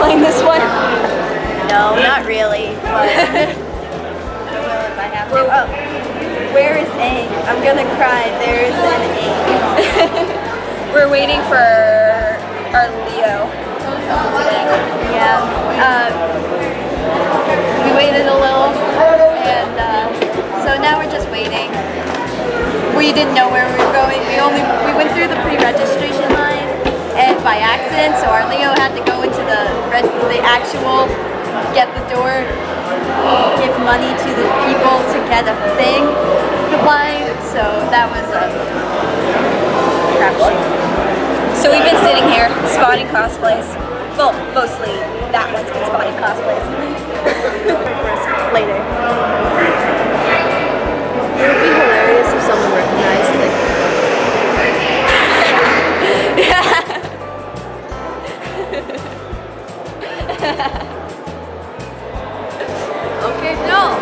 cosplaying this one? No, not really, but I will if I have to. Oh, where is A? I'm gonna cry. There is an A. We're waiting for our Leo. Yeah. We waited a little, and so now we're just waiting. We didn't know where we were going. We went through the pre-registration line, and by accident, so our Leo had to go into the actual get the door, give money to the people to get a thing, the line. So that was a crapshoot. So we've been sitting here spotting cosplays. Well, mostly that one's been spotting cosplays. Later. It would be hilarious if someone recognized it. Okay, no.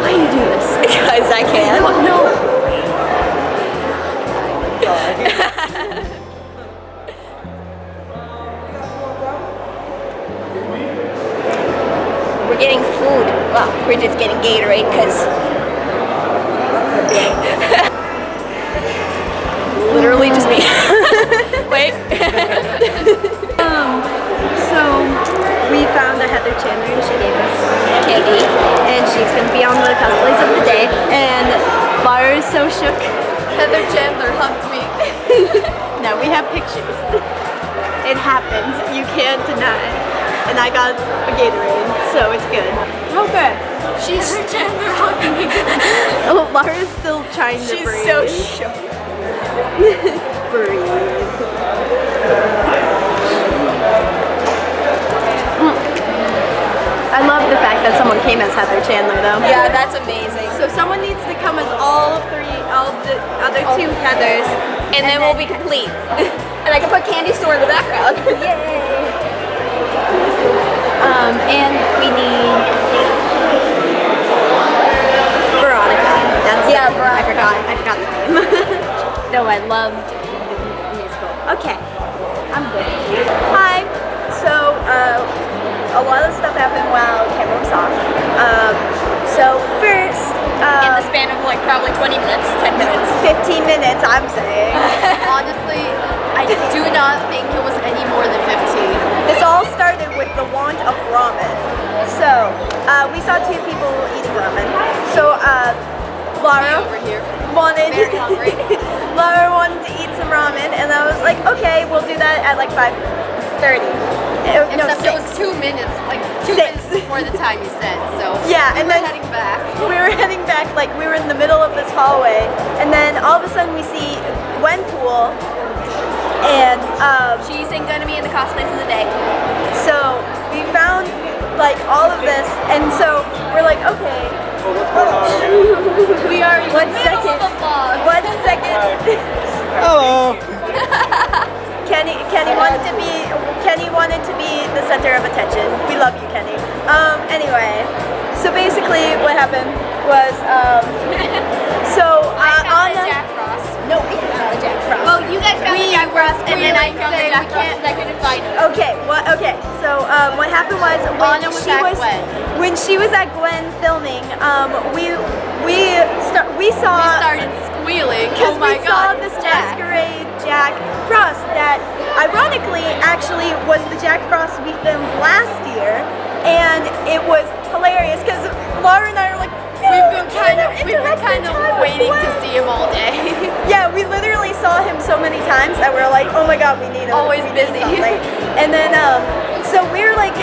Why do you do this? Because I can. No. We're getting food. Well, we're just getting Gatorade because literally just me. Wait. So we found a Heather Chandler and she gave us candy, and she's gonna be on the cosplays of the day. And Laura is so shook. Heather Chandler hugged me. Now we have pictures. It happens. You can't deny. And I got a Gatorade, so it's good. Okay. She's Chandler hugging me. Oh, Laura's still trying to She's breathe. so shook. Breathe. I love the fact that someone came as Heather Chandler, though. Yeah, that's amazing. So someone needs to come as all the other two Heathers, And then we'll be complete. And I can put Candy Store in the background. Yay! And we need Veronica. That's Veronica. I forgot the name. No, I loved the musical. Okay, I'm good. Hi. So a lot of stuff happened while camera was off. So first, In the span of like probably 20 minutes, 10 minutes. 15 minutes, I'm saying. Honestly, I do not think it was any more than 15. This all started with the want of ramen. So, we saw two people eating ramen. So, Laura Over here. wanted Very hungry. Laura wanted to eat some ramen, and I was like, okay, we'll do that at like 5:30. No, Except it was 6. 2 minutes, like 2 6. minutes before the time you said. So Yeah, we and were then heading back. we were heading back, like we were in the middle of this hallway, and then all of a sudden we see Gwenpool, and She's gonna be in the cosplays of the day. so we found like all of this, and so we're like, okay, We are in the One middle second. of the vlog. 1 second. Hello. Kenny wanted to be the center of attention. We love you, Kenny. Anyway, so basically what happened was Anna. Jack Frost. No, we found a Jack Frost. Well, you guys found the Jack Frost, and then I found the Jack Frost because I couldn't find it. Okay, okay. So what happened was Anna was at Gwen. when she was at Gwen filming, we saw We started squealing. because Oh my we saw god, this it's Jack. masquerade Jack Frost that ironically actually was the Jack Frost we filmed last year, and it was hilarious because Laura and I are like, no, We've been kind of waiting to see him all day. Yeah, we literally saw him so many times that we're like, oh my god, we need him. Always we need busy. something. And then, so we're like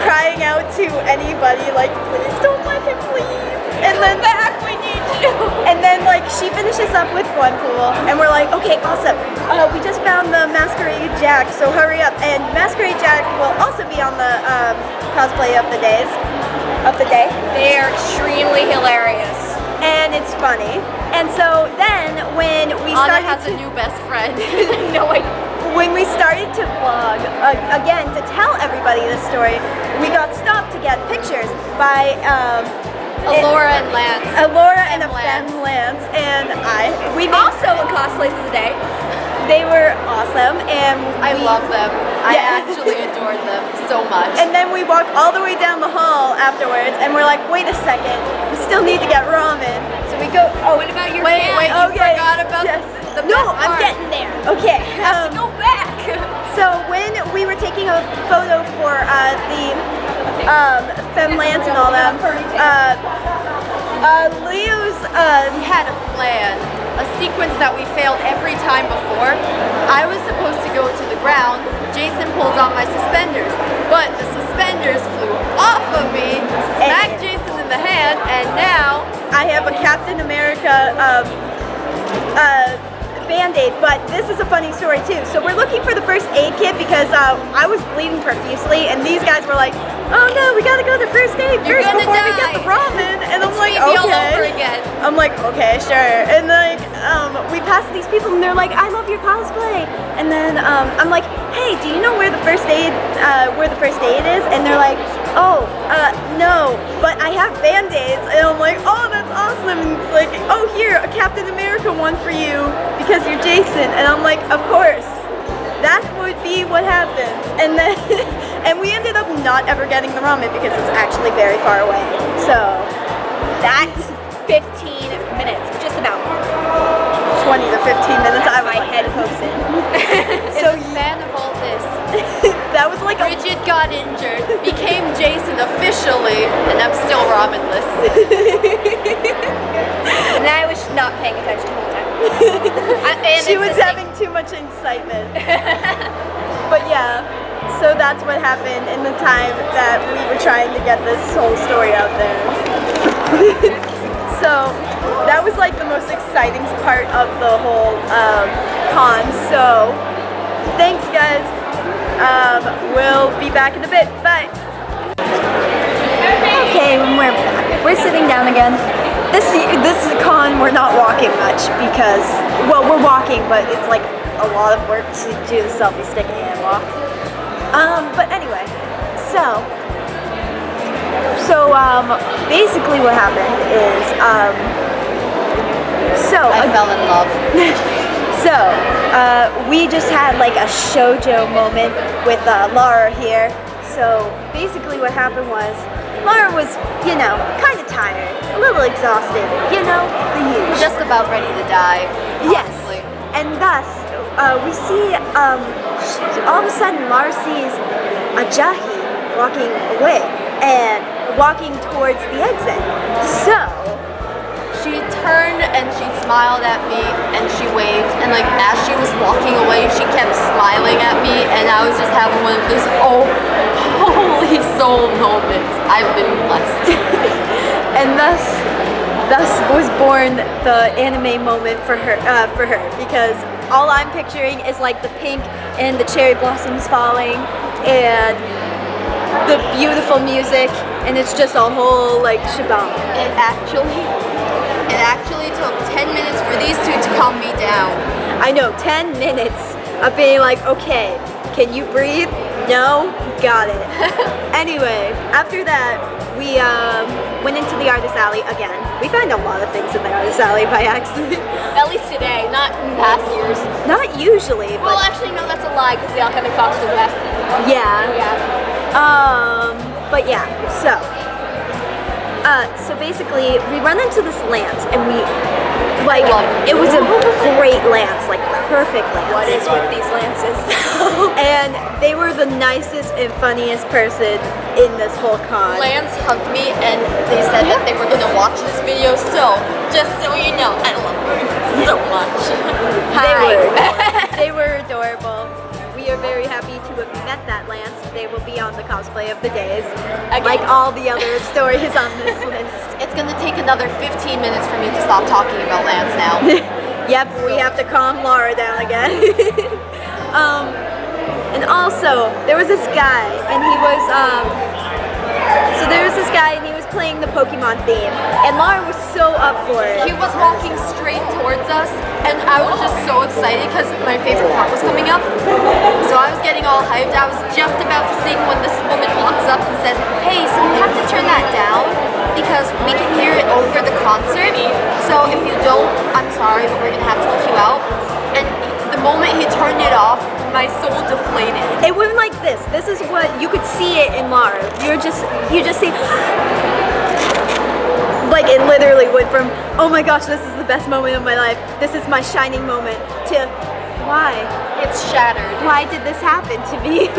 crying out to anybody, like, please don't let him leave. And then back, we need you. And then like she finishes up with Gwenpool, and we're like, okay, awesome. We just found the Masquerade Jack, so hurry up. And Masquerade Jack will also be on the cosplay of the day. They are extremely hilarious. And it's funny. And so then when we Anna started has to a new best friend. No, I when we started to vlog, again, to tell everybody this story, we got stopped to get pictures by Alora and Lance. Alora and a Lance. Femme Lance, and we made also in cosplays of the day. they were awesome, and I love them. I Yeah. actually adored them so much. And then we walked all the way down the hall afterwards, and we're like, wait a second, we still need to get ramen. So we go. Oh, what about your Wait, you forgot about yes. the No, best I'm part. getting there. Okay. Go back. So when we were taking a photo for the Femlands and all that, Leo's We had a plan, a sequence that we failed every time before. I was supposed to go to the ground. Jason pulled on my suspenders, but the suspenders flew off of me, smacked Jason in the hand, and now I have a Captain America Band-Aid, but this is a funny story too. So we're looking for the first aid kit because I was bleeding profusely, and these guys were like, "Oh no, we gotta go to first aid You're first gonna before we die." get the ramen." And I'm like, maybe all over "Okay." again. I'm like, "Okay, sure." And like, we passed these people, and they're like, "I love your cosplay." And then I'm like, "Hey, do you know where the first aid is?" And they're like, "Oh, no, but I have Band-Aids." And I'm like, "Oh, that's awesome." And it's like, "Oh, here, a Captain America one for you because you're Jason." And I'm like, "Of course, that would be what happens." And then, and we ended up not ever getting the ramen because it's actually very far away. So that's 15 minutes, just about 20 to 15 minutes. My head hooks in. So in the span of all this, That was like a Bridget got injured, became Jason officially, and I'm still ramenless. And I was not paying attention the whole time. She was having too much excitement. But yeah, so that's what happened in the time that we were trying to get this whole story out there. So that was like the most exciting part of the whole con. So thanks guys. We'll be back in a bit. Bye. Okay, we're back. We're sitting down again. This con we're not walking much because, well, we're walking, but it's like a lot of work to do the selfie stick and walk. But anyway, so basically what happened is I fell in love. So, we just had like a shoujo moment with Laura here. So, basically what happened was, Laura was, kind of tired, a little exhausted, the huge. Just about ready to die. Yes. Honestly. And thus, we see, all of a sudden, Laura sees Ajahi walking away and walking towards the exit. So, She turned and she smiled at me and she waved, and like as she was walking away she kept smiling at me, and I was just having one of those holy soul moments. I've been blessed. and thus was born the anime moment for her because all I'm picturing is like the pink and the cherry blossoms falling and the beautiful music, and it's just a whole like shabam. It actually took 10 minutes for these two to calm me down. I know, 10 minutes of being like, okay, can you breathe? No? Got it. Anyway, after that, we went into the artist alley again. We find a lot of things in the artist alley by accident. At least today, not in past years. Not usually, Well, but actually, no, that's a lie because the Alchemic Fox was last. yeah. Yeah. But yeah, so basically, we run into this lance, and we, like, it was a great lance, like, perfect lance. What is with these lances? And they were the nicest and funniest person in this whole con. Lance hugged me and they said that they were going to watch this video, so just so you know, I love them so much. They were adorable. We are very happy to have met that Lance. They will be on the cosplay of the days, like all the other stories on this list. It's going to take another 15 minutes for me to stop talking about Lance now. Yep, we have to calm Laura down again. And also, there was this guy, and he was, playing the Pokemon theme, and Laura was so up for it. He was walking straight towards us, and I was just so excited because my favorite part was coming up. So I was getting all hyped. I was just about to sing when this woman walks up and says, "Hey, so you have to turn that down because we can hear it over the concert. So if you don't, I'm sorry, but we're gonna have to kick you out." And the moment he turned it off, my soul deflated. It went like this. This is what you could see it in Lara. You just see, like it literally went from, oh my gosh, this is the best moment of my life. This is my shining moment, to why? It's shattered. Why did this happen to me?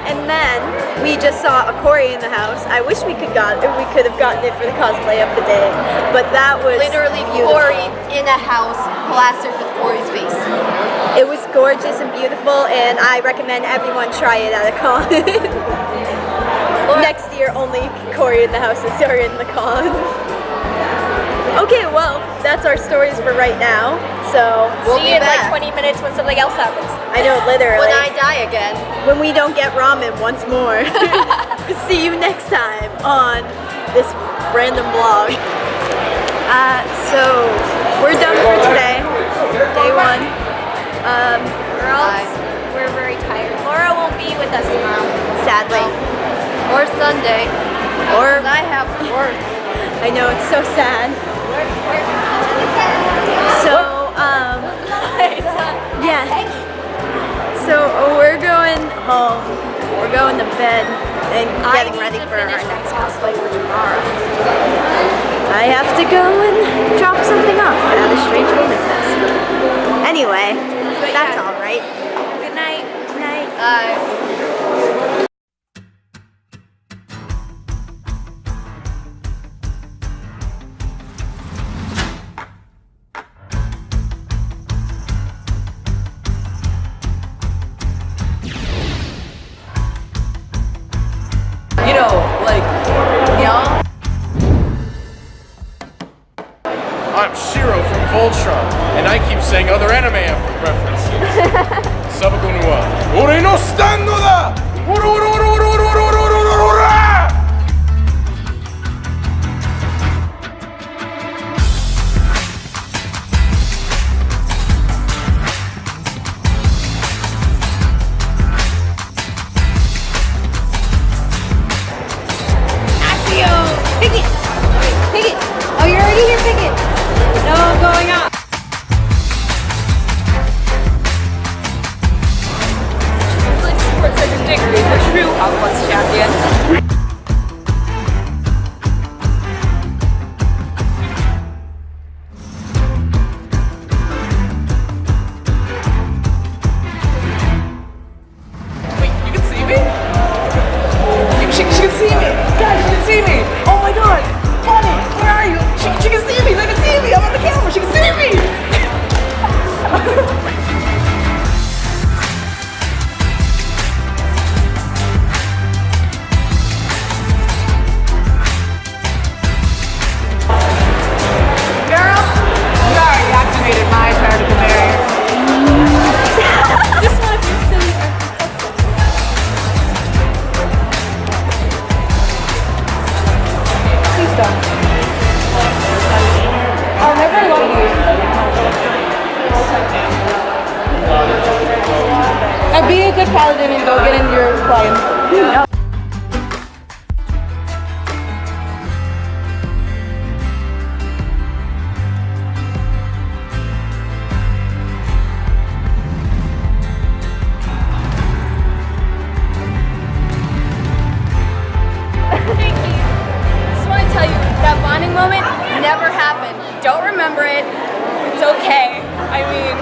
And then we just saw a Corey in the house. I wish we could have gotten it for the cosplay of the day, but that was Literally beautiful. Corey in a house plastered with Corey's face. It was gorgeous and beautiful, and I recommend everyone try it at a con. Next year, only Corey in the houses are in the con. Okay, well, that's our stories for right now. So We'll See be you in back. like 20 minutes when something else happens. I know, literally. When I die again. When we don't get ramen once more. See you next time on this random vlog. So we're done for today. Day one. Girls, we're very tired. Laura won't be with us tomorrow. Sadly. Or Sunday. Or I have work. I know, it's so sad. So, yeah. So we're going home. We're going to bed and getting ready for our next cosplay for tomorrow. I have to go and drop something off at a strange woman's nest. Anyway, that's all right. Good night. Good night. You know, like, young. I'm Shiro from Voltron, and I keep saying other anime references. Sabaku no wa ore no stando da! Ora ora ora ora ora ora ora ora ora! Pick it! Oh, you're already here, pick it! No, I'm going up! Sports as a degree for true Hogwarts champion. Wait, you can see me? She can see me! Guys, she can see me! Oh my god! Bonnie, where are you? She can see me! They can see me! I'm on the camera! She can see me! Girl, you already activated my particle barrier. Just want to be silly. Please don't. I'll never love you. Now be a good paladin and go get in your plane. Thank you. Just want to tell you, that bonding moment never happened. Don't remember it. It's okay. I mean,